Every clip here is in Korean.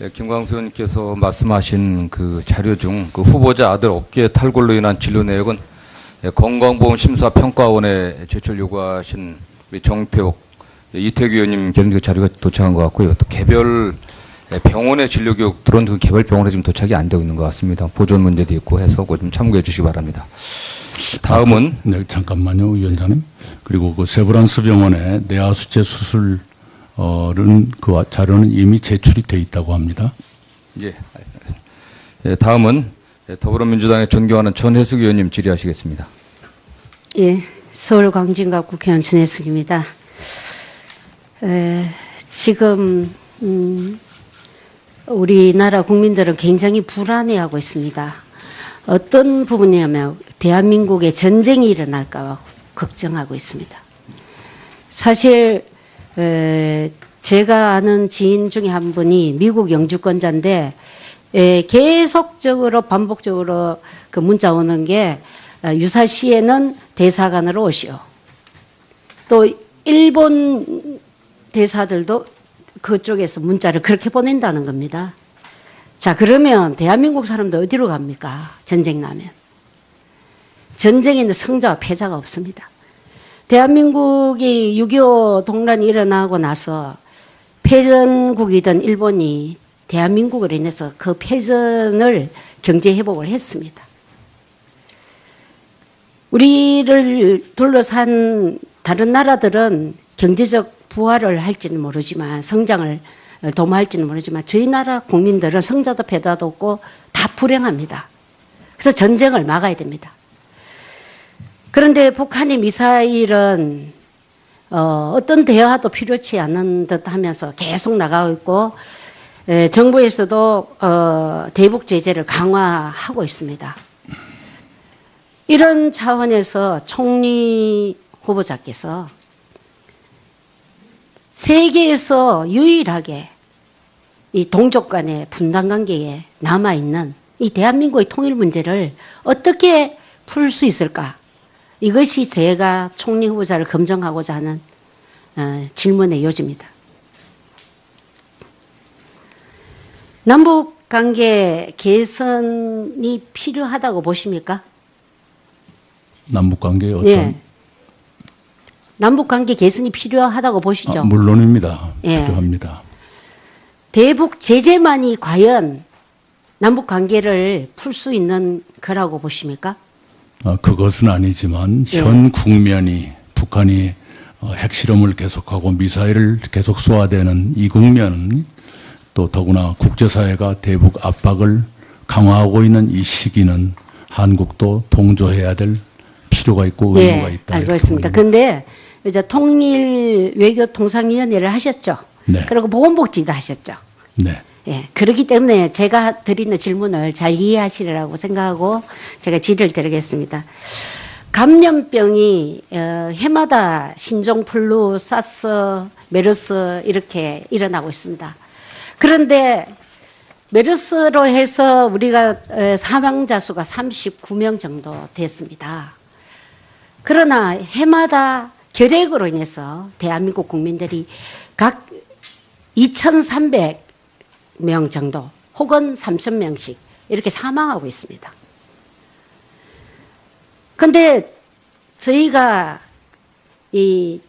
네, 김광수 의원님께서 말씀하신 그 자료 중 그 후보자 아들 어깨 탈골로 인한 진료 내역은 건강보험심사평가원에 제출 요구하신 우리 정태욱, 이태규 의원님 그 자료가 도착한 것 같고요. 또 개별 병원의 진료 기록들은 그 개별 병원에 지금 도착이 안 되고 있는 것 같습니다. 보존 문제도 있고 해서 그거 좀 참고해 주시기 바랍니다. 다음은 네, 잠깐만요, 위원장님. 그리고 그 세브란스 병원의 뇌하수체 수술은 그 자료는 이미 제출이 돼 있다고 합니다. 예. 다음은 더불어민주당의 존경하는 전혜숙 의원님 질의하시겠습니다. 예, 서울 광진갑 국회의원 전혜숙입니다. 지금 우리나라 국민들은 굉장히 불안해하고 있습니다. 어떤 부분이냐면 대한민국에 전쟁이 일어날까 걱정하고 있습니다. 사실 제가 아는 지인 중에 한 분이 미국 영주권자인데 계속적으로 반복적으로 그 문자 오는 게 유사시에는 대사관으로 오시오. 또 일본 대사들도 그쪽에서 문자를 그렇게 보낸다는 겁니다. 자, 그러면 대한민국 사람들 어디로 갑니까? 전쟁 나면. 전쟁에는 승자와 패자가 없습니다. 대한민국이 6.25 동란이 일어나고 나서 패전국이던 일본이 대한민국으로 인해서 그 패전을 경제 회복을 했습니다. 우리를 둘러싼 다른 나라들은 경제적 부활을 할지는 모르지만 성장을 도모할지는 모르지만 저희 나라 국민들은 성자도 패자도 없고 다 불행합니다. 그래서 전쟁을 막아야 됩니다. 그런데 북한의 미사일은 어떤 대화도 필요치 않은 듯 하면서 계속 나가고 있고 정부에서도 대북 제재를 강화하고 있습니다. 이런 차원에서 총리 후보자께서 세계에서 유일하게 이 동족 간의 분단 관계에 남아있는 이 대한민국의 통일 문제를 어떻게 풀 수 있을까? 이것이 제가 총리 후보자를 검증하고자 하는 질문의 요지입니다. 남북 관계 개선이 필요하다고 보십니까? 남북 관계에 어떤? 네. 남북 관계 개선이 필요하다고 보시죠? 물론입니다. 예. 필요합니다. 대북 제재만이 과연 남북 관계를 풀 수 있는 거라고 보십니까? 그것은 아니지만 예. 현 국면이 북한이 핵실험을 계속하고 미사일을 계속 쏘아대는 이 국면은 또 더구나 국제사회가 대북 압박을 강화하고 있는 이 시기는 한국도 동조해야 될 필요가 있고 의무가 있다. 알고 있습니다. 그런데 이제 통일 외교 통상위원회를 하셨죠. 네. 그리고 보건복지도 하셨죠. 네. 예. 그렇기 때문에 제가 드리는 질문을 잘 이해하시리라고 생각하고 제가 질의를 드리겠습니다. 감염병이 해마다 신종플루, 사스, 메르스 이렇게 일어나고 있습니다. 그런데 메르스로 해서 우리가 사망자 수가 39명 정도 됐습니다. 그러나 해마다 결핵으로 인해서 대한민국 국민들이 각 2,300명 정도 혹은 3,000명씩 이렇게 사망하고 있습니다. 그런데 저희가 이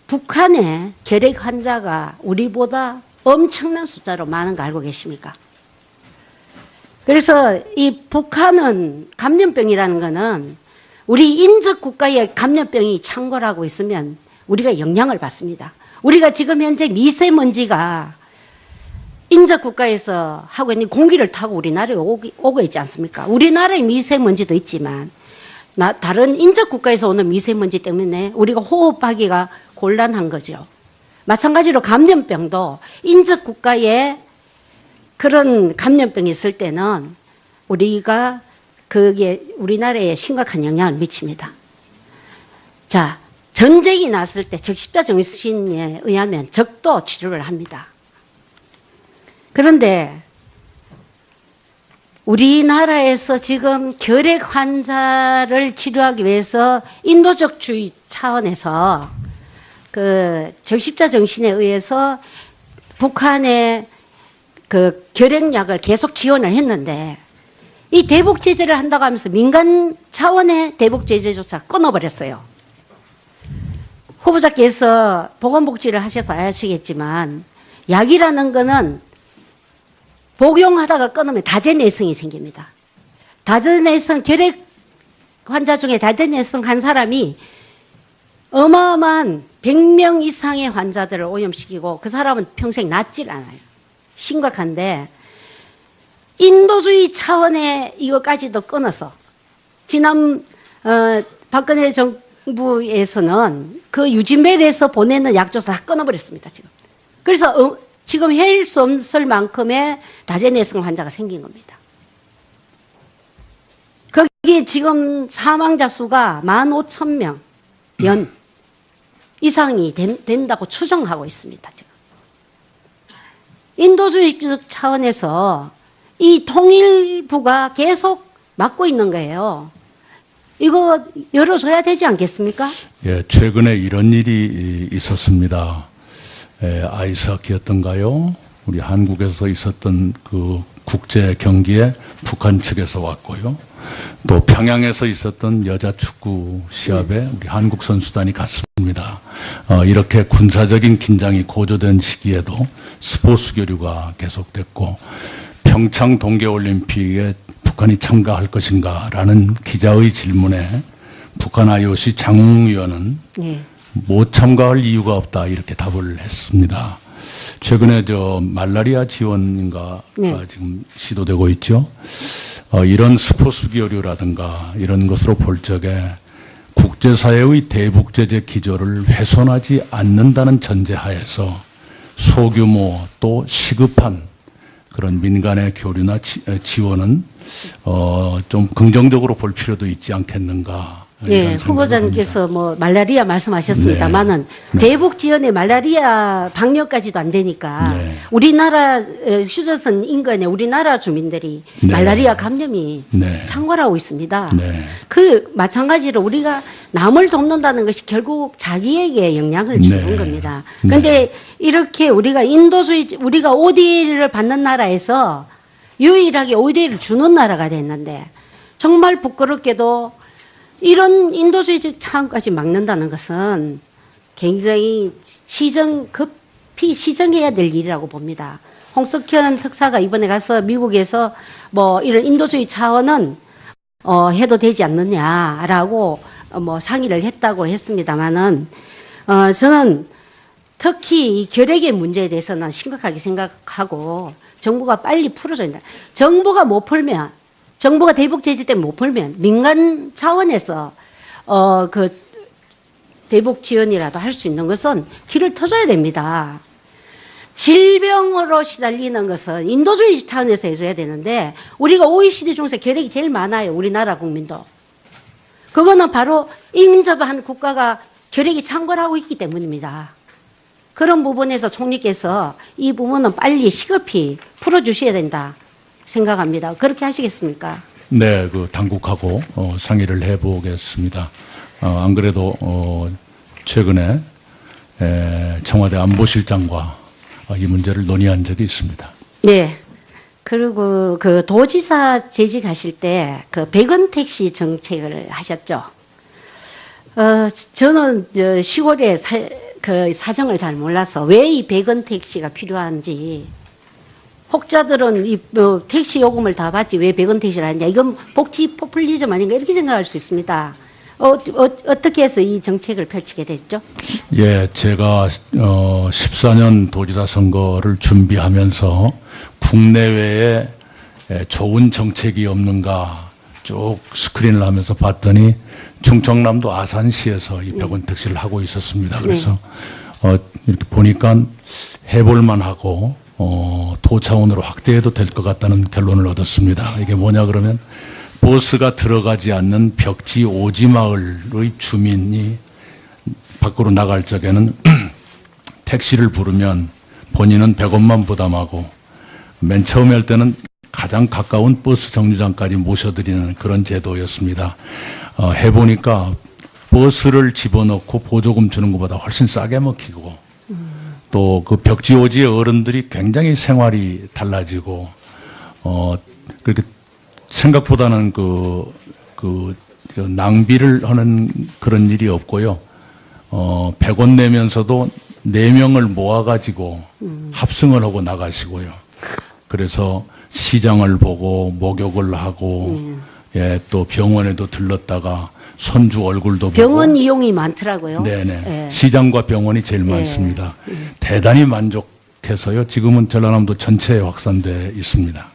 북한의 결핵 환자가 우리보다 엄청난 숫자로 많은 거 알고 계십니까? 그래서 이 북한은 감염병이라는 거는 우리 인접 국가에 감염병이 창궐하고 있으면 우리가 영향을 받습니다. 우리가 지금 현재 미세먼지가 인접 국가에서 하고 있는 공기를 타고 우리나라에 오고 있지 않습니까? 우리나라의 미세먼지도 있지만 다른 인접 국가에서 오는 미세먼지 때문에 우리가 호흡하기가 곤란한 거죠. 마찬가지로 감염병도 인접 국가에 그런 감염병이 있을 때는 우리가 그게 우리나라에 심각한 영향을 미칩니다. 자, 전쟁이 났을 때 적십자 정신에 의하면 적도 치료를 합니다. 그런데 우리나라에서 지금 결핵 환자를 치료하기 위해서 인도적주의 차원에서 그 적십자 정신에 의해서 북한의 그 결핵약을 계속 지원을 했는데 이 대북 제재를 한다고 하면서 민간 차원의 대북 제재조차 끊어버렸어요. 후보자께서 보건복지를 하셔서 아시겠지만 약이라는 거는 복용하다가 끊으면 다제내성이 생깁니다. 다제내성, 결핵 환자 중에 다제내성 한 사람이 어마어마한 100명 이상의 환자들을 오염시키고 그 사람은 평생 낫질 않아요. 심각한데 인도주의 차원의 이것까지도 끊어서 지난 박근혜 정부에서는 그 유진벨에서 보내는 약조사 다 끊어버렸습니다. 지금. 그래서 지금 헤일 수 없을 만큼의 다제내성 환자가 생긴 겁니다. 거기에 지금 사망자 수가 15,000명 연 이상이 된다고 추정하고 있습니다. 지금. 인도주의적 차원에서 이 통일부가 계속 막고 있는 거예요. 이거 열어줘야 되지 않겠습니까? 예, 최근에 이런 일이 있었습니다. 아이스하키였던가요? 우리 한국에서 있었던 그 국제 경기에 북한 측에서 왔고요. 또 평양에서 있었던 여자 축구 시합에 우리 한국 선수단이 갔습니다. 이렇게 군사적인 긴장이 고조된 시기에도 스포츠 교류가 계속됐고 평창 동계올림픽에 북한이 참가할 것인가라는 기자의 질문에 북한 IOC 장웅 위원은 네. 못 참가할 이유가 없다 이렇게 답을 했습니다. 최근에 말라리아 지원인가 네. 지금 시도되고 있죠. 이런 스포츠 교류라든가 이런 것으로 볼 적에 국제사회의 대북 제재 기조를 훼손하지 않는다는 전제하에서 소규모 또 시급한 그런 민간의 교류나 지원은 좀 긍정적으로 볼 필요도 있지 않겠는가. 예, 후보자님께서 뭐 말라리아 말씀하셨습니다만은 네. 대북 지원에 말라리아 방역까지도 안 되니까 네. 우리나라 휴전선 인근의 우리나라 주민들이 네. 말라리아 감염이 네. 창궐하고 있습니다. 네. 그 마찬가지로 우리가 남을 돕는다는 것이 결국 자기에게 영향을 주는 네. 겁니다. 네. 그런데 이렇게 우리가 인도주의 우리가 ODA를 받는 나라에서 유일하게 ODA를 주는 나라가 됐는데 정말 부끄럽게도 이런 인도주의적 차원까지 막는다는 것은 굉장히 급히 시정해야 될 일이라고 봅니다. 홍석현 특사가 이번에 가서 미국에서 뭐 이런 인도주의 차원은 해도 되지 않느냐라고 뭐 상의를 했다고 했습니다만은 저는 특히 이 결핵의 문제에 대해서는 심각하게 생각하고 정부가 빨리 풀어줘야 된다. 정부가 못 풀면 정부가 대북 제재 때문에 못 풀면 민간 차원에서 그 대북 지원이라도 할 수 있는 것은 길을 터줘야 됩니다. 질병으로 시달리는 것은 인도주의 차원에서 해줘야 되는데 우리가 OECD 중에서 결핵이 제일 많아요. 우리나라 국민도. 그거는 바로 인접한 국가가 결핵이 창궐하고 있기 때문입니다. 그런 부분에서 총리께서 이 부분은 빨리 시급히 풀어주셔야 된다 생각합니다. 그렇게 하시겠습니까? 네, 그 당국하고 상의를 해보겠습니다. 안 그래도 최근에 청와대 안보실장과 이 문제를 논의한 적이 있습니다. 네. 그리고 그 도지사 재직하실 때 그 100원 택시 정책을 하셨죠. 저는 시골에 그 사정을 잘 몰라서 왜 이 100원 택시가 필요한지 혹자들은 이 택시 요금을 다 받지 왜 100원 택시를 하냐 이건 복지 포퓰리즘 아닌가 이렇게 생각할 수 있습니다. 어떻게 해서 이 정책을 펼치게 됐죠? 예, 제가 14년 도지사 선거를 준비하면서 국내외에 좋은 정책이 없는가 쭉 스크린을 하면서 봤더니 충청남도 아산시에서 이 100원 택시를 하고 있었습니다. 그래서 이렇게 보니까 해볼 만하고 도 차원으로 확대해도 될 것 같다는 결론을 얻었습니다. 이게 뭐냐 그러면 버스가 들어가지 않는 벽지 오지마을의 주민이 밖으로 나갈 적에는 택시를 부르면 본인은 100원만 부담하고 맨 처음에 할 때는 가장 가까운 버스 정류장까지 모셔드리는 그런 제도였습니다. 해보니까 버스를 집어넣고 보조금 주는 것보다 훨씬 싸게 먹히고 또 그 벽지오지의 어른들이 굉장히 생활이 달라지고 그렇게 생각보다는 그 낭비를 하는 그런 일이 없고요. 100원 내면서도 4명을 모아가지고 합승을 하고 나가시고요. 그래서 시장을 보고 목욕을 하고 예, 또 병원에도 들렀다가 손주 얼굴도 병원 보고 이용이 많더라고요. 네네. 예. 시장과 병원이 제일 많습니다. 대단히 만족해서요. 지금은 전라남도 전체에 확산돼 있습니다.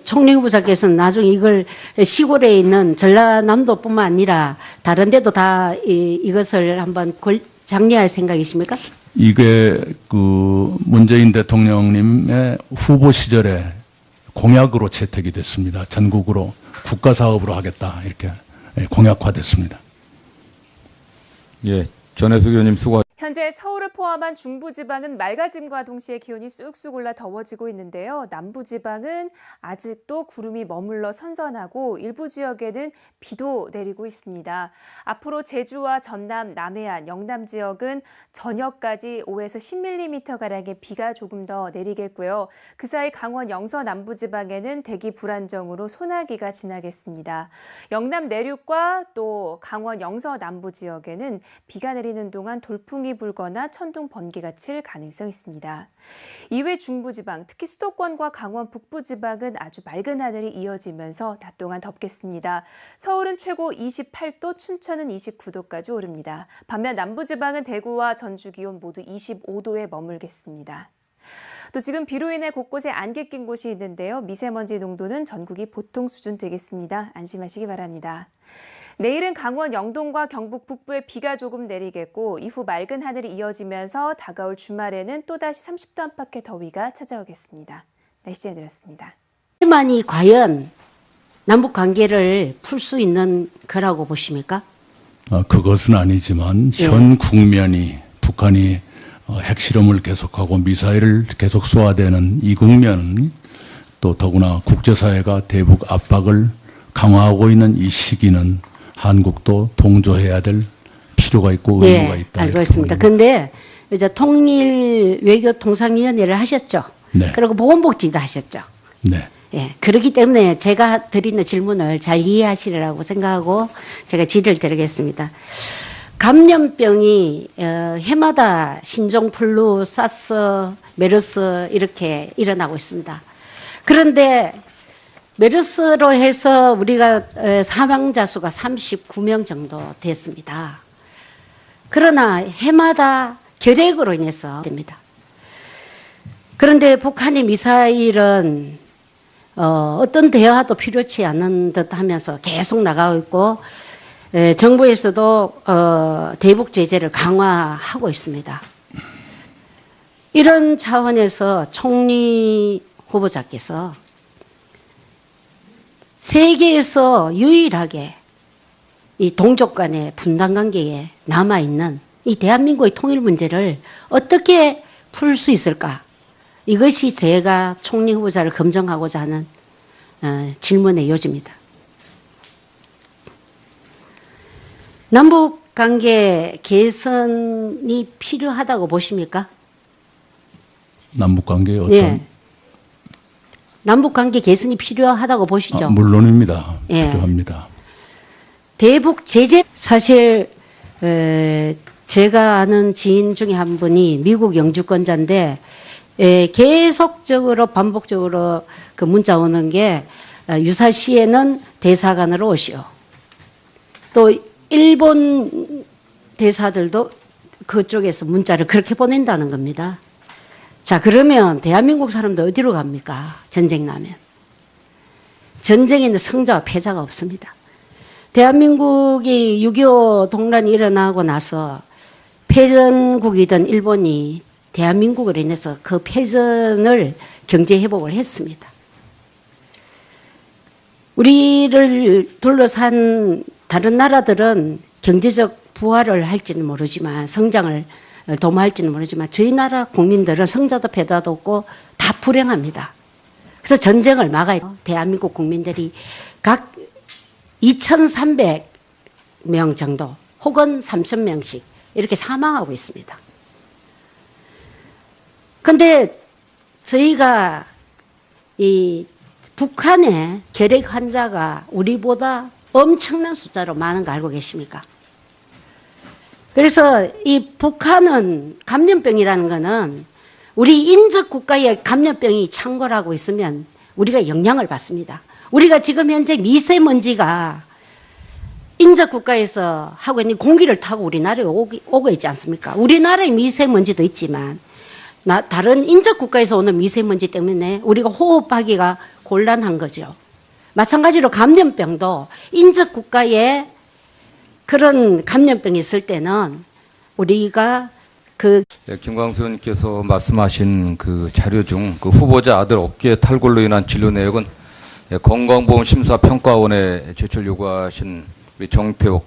총리 후보자께서는 나중에 이걸 시골에 있는 전라남도뿐만 아니라 다른 데도 다 이것을 한번 장려할 생각이십니까? 이게 그 문재인 대통령님의 후보 시절에 공약으로 채택이 됐습니다. 전국으로 국가 사업으로 하겠다 이렇게 공약화됐습니다. 예, 전혜숙 의원님 수고. 현재 서울을 포함한 중부지방은 맑아짐과 동시에 기온이 쑥쑥 올라 더워지고 있는데요. 남부지방은 아직도 구름이 머물러 선선하고 일부 지역에는 비도 내리고 있습니다. 앞으로 제주와 전남, 남해안, 영남 지역은 저녁까지 5에서 10mm가량의 비가 조금 더 내리겠고요. 그 사이 강원 영서 남부지방에는 대기 불안정으로 소나기가 지나겠습니다. 영남 내륙과 또 강원 영서 남부 지역에는 비가 내리는 동안 돌풍이 불거나 천둥 번개가 칠 가능성이 있습니다. 이외 중부지방, 특히 수도권과 강원 북부지방은 아주 맑은 하늘이 이어지면서 낮 동안 덥겠습니다. 서울은 최고 28도, 춘천은 29도까지 오릅니다. 반면 남부지방은 대구와 전주 기온 모두 25도에 머물겠습니다. 또 지금 비로 인해 곳곳에 안개 낀 곳이 있는데요. 미세먼지 농도는 전국이 보통 수준 되겠습니다. 안심하시기 바랍니다. 내일은 강원 영동과 경북 북부에 비가 조금 내리겠고 이후 맑은 하늘이 이어지면서 다가올 주말에는 또다시 30도 안팎의 더위가 찾아오겠습니다. 날씨 전해드렸습니다. 만이 과연 남북 관계를 풀 수 있는 거라고 보십니까? 그것은 아니지만 예. 현 국면이 북한이 핵실험을 계속하고 미사일을 계속 쏘아대는 이 국면은 또 더구나 국제사회가 대북 압박을 강화하고 있는 이 시기는 한국도 동조해야 될 필요가 있고 의무가 네, 있다. 알고 있습니다. 그런데 이제 통일 외교 통상위원회를 하셨죠. 네. 그리고 보건복지도 하셨죠. 네. 예, 그렇기 때문에 제가 드리는 질문을 잘 이해하시리라고 생각하고 제가 질의를 드리겠습니다. 감염병이 해마다 신종플루, 사스, 메르스 이렇게 일어나고 있습니다. 그런데 메르스로 해서 우리가 사망자 수가 39명 정도 됐습니다. 그러나 해마다 결핵으로 인해서 됩니다. 그런데 북한의 미사일은 어떤 대화도 필요치 않은 듯 하면서 계속 나가고 있고 정부에서도 대북 제재를 강화하고 있습니다. 이런 차원에서 총리 후보자께서 세계에서 유일하게 이 동족 간의 분단 관계에 남아있는 이 대한민국의 통일 문제를 어떻게 풀 수 있을까? 이것이 제가 총리 후보자를 검증하고자 하는 질문의 요지입니다. 남북 관계 개선이 필요하다고 보십니까? 남북 관계에 어떤 네. 남북 관계 개선이 필요하다고 보시죠? 물론입니다. 예. 필요합니다. 대북 제재 사실 제가 아는 지인 중에 한 분이 미국 영주권자인데 계속적으로 반복적으로 그 문자 오는 게 유사시에는 대사관으로 오시오. 또 일본 대사들도 그쪽에서 문자를 그렇게 보낸다는 겁니다. 자, 그러면 대한민국 사람들 어디로 갑니까? 전쟁 나면. 전쟁에는 승자와 패자가 없습니다. 대한민국이 6.25 동란이 일어나고 나서 패전국이던 일본이 대한민국으로 인해서 그 패전을 경제 회복을 했습니다. 우리를 둘러싼 다른 나라들은 경제적 부활을 할지는 모르지만 성장을 도모할지는 모르지만 저희 나라 국민들은 성자도 패자도 없고 다 불행합니다. 그래서 전쟁을 막아야 대한민국 국민들이 각 2,300명 정도 혹은 3,000명씩 이렇게 사망하고 있습니다. 근데 저희가 이 북한의 결핵 환자가 우리보다 엄청난 숫자로 많은 거 알고 계십니까? 그래서 이 북한은 감염병이라는 거는 우리 인접 국가에 감염병이 창궐하고 있으면 우리가 영향을 받습니다. 우리가 지금 현재 미세먼지가 인접 국가에서 하고 있는 공기를 타고 우리나라에 오고 있지 않습니까? 우리나라의 미세먼지도 있지만 다른 인접 국가에서 오는 미세먼지 때문에 우리가 호흡하기가 곤란한 거죠. 마찬가지로 감염병도 인접 국가에 그런 감염병이 있을 때는 우리가 김광수 의원님께서 말씀하신 그 자료 중 그 후보자 아들 어깨 탈골로 인한 진료 내역은 건강보험심사평가원에 제출 요구하신 우리 정태욱,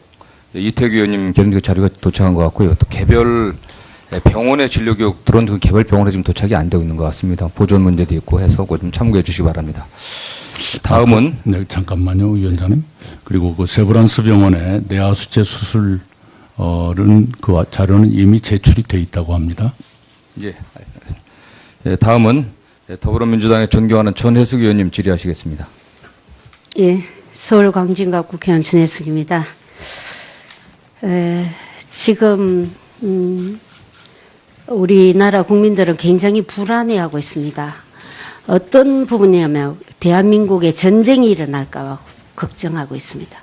이태규 의원님 계엄 그 자료가 도착한 것 같고요. 또 개별 병원의 진료 교육 들어온 그 개별 병원에 지금 도착이 안 되고 있는 것 같습니다. 보존 문제도 있고 해서 그거 좀 참고해 주시기 바랍니다. 다음은 네, 잠깐만요, 위원장님. 그리고 그 세브란스 병원의 뇌하수체 수술은 그 자료는 이미 제출이 돼 있다고 합니다. 다음은 더불어민주당의 존경하는 전혜숙 의원님 질의하시겠습니다. 예, 서울 광진갑 국회의원 전혜숙입니다. 지금 우리나라 국민들은 굉장히 불안해하고 있습니다. 어떤 부분이냐면 대한민국에 전쟁이 일어날까 봐 걱정하고 있습니다.